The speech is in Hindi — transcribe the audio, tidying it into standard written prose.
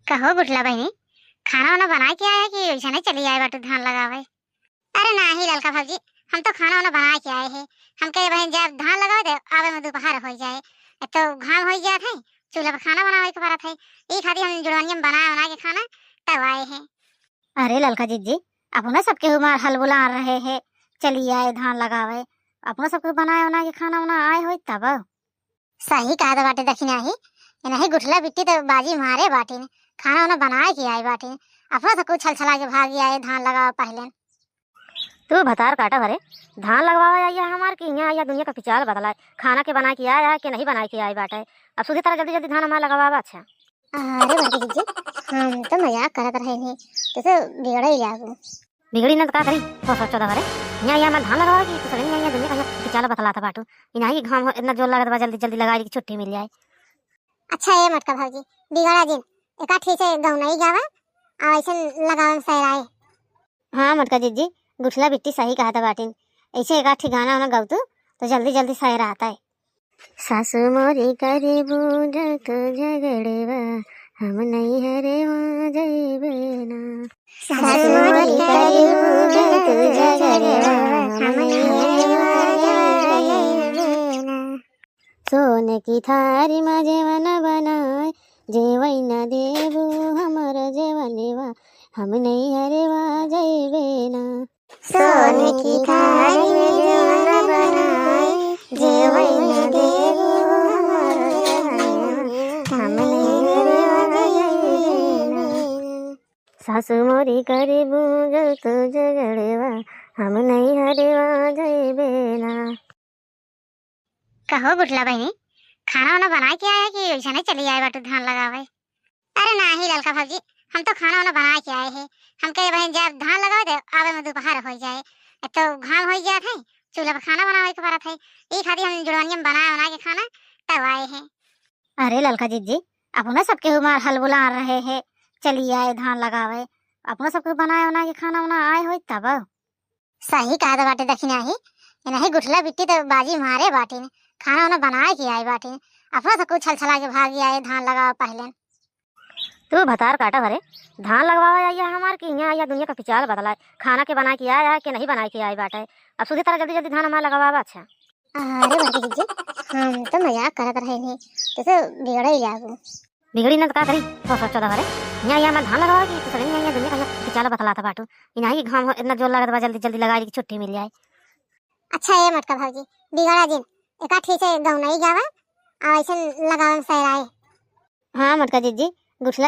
कहो बुटला बहनी, खाना वाना बना के आया कि वैसे नहीं चली आए बाटू धान लगावे? अरे नहीं ललका भाजी, हम तो खाना वाना बना के आए हैं। हम कहे बहन जब धान लगावे दे आवे में दोपहर हो जाए तो घाम हो जात है, चूल्हा पर खाना बनावे के पड़त है। ई खातिर हम जुड़वानी में बना के खाना तब आए हैं। अरे ललका जीजी, अपना सबके हुमार हल बुला रहे हैं, चली आए धान लगावे। अपना सबके बना के खाना वाना आए हो तब सही कहा था बाटे दखिना ही नहीं गुठला बिट्टी तो बाजी मारे बाटी ने खाना वाना बना के आए बाटी ने अपना तो कुछ छल छला के भाग आए धान लगाओ पहले। तू भतार काटा भरे धान लगवावा आइया हमार की यहाँ आइया दुनिया का पिचाल बदला खाना के बना के आया कि नहीं बना के आए बाटे। अब सुधी तरह जल्दी जल्दी धान हमारा लगवावा। अच्छा अरे बाटी जी हम तो मजाक करत रहे नहीं तो बिगड़ ही जागू बिगड़ी न तो का करी हो सोचो भरे यहाँ यहाँ मैं धान लगावा की तो सगनी यहाँ दुनिया का पिचाल बदला था बाटू इना ही घाम इतना जोर लगा था जल्दी जल्दी लगा की छुट्टी मिल जाए। अच्छा ये मटका भाजी बिगड़ा जी एका ठीक है गाँव नहीं जावा आ ऐसे लगावन सहराए। हाँ मटका जीजी गुठला बिट्टी सही कहा था बाटिन ऐसे एक गाना वाना गाऊ तो जल्दी जल्दी सहरा आता है। सासू मोरी करे बूझत झगड़ेवा हम नहीं हरे वहाँ जाइबे ना। सासू मोरी करे बूझत झगड़ेवा हम नहीं हरे वहाँ जाइबे ना। सोने की थारी में जेवन बनाए जेवई न देबू हमर जेवनेवा हम नहीं हरे वहाँ जाइबे ना। सोने की थारी में जेवन बनाए जेवई न देबू सासू मोरी करे बूझत झगड़ेवा हम नहीं हरेवा जाइबे ना। कहो बुटला बहनी, खाना वाना बना के आया कि वैसे नहीं चली आए बाटू धान लगावे? अरे नहीं ललका भाजी, हम तो खाना वाना बना के आए हैं। हम कहे बहन जब धान लगावे दे आवे में दोपहर हो जाए तो घाम हो जात है, चूल्हा पर खाना बनावे के पड़त है। ई खातिर हम जुड़वानी में बना के खाना तब आए हैं। अरे ललका जीजी अपना सबके हुमार हल बुला रहे हैं, चली आए धान लगावे। अपना सबके बना के खाना वाना आए हो तब सही कहा था बाटे दखिना ही नहीं गुठला बिट्टी तो बाजी मारे बाटी ने खाना वाना बना के आए बाटी ने अपना तो कुछ छल छला के भाग आए धान लगाओ पहले। तू भतार काटा भरे धान लगवावा आइया हमार की यहाँ आइया दुनिया का पिचाल बदला खाना के बना के आया कि नहीं बना के आए बाटे। अब सुधी तरह जल्दी जल्दी धान हमारा लगवावा। अच्छा अरे बाटी जी हम तो मजाक करत रहे नहीं तो बिगड़ ही जागू बिगड़ी न तो का करी हो सोचो भरे यहाँ यहाँ मैं धान लगावा की तो सगनी यहाँ दुनिया का पिचाल बदला था बाटू इना ही घाम इतना जोर लगा था जल्दी जल्दी लगा की छुट्टी मिल जाए। अच्छा ये मटका भाजी बिगड़ा जी एका ठीक है गाँव नहीं जावा आ ऐसे लगावन सहराए। हाँ मटका जीजी गुठला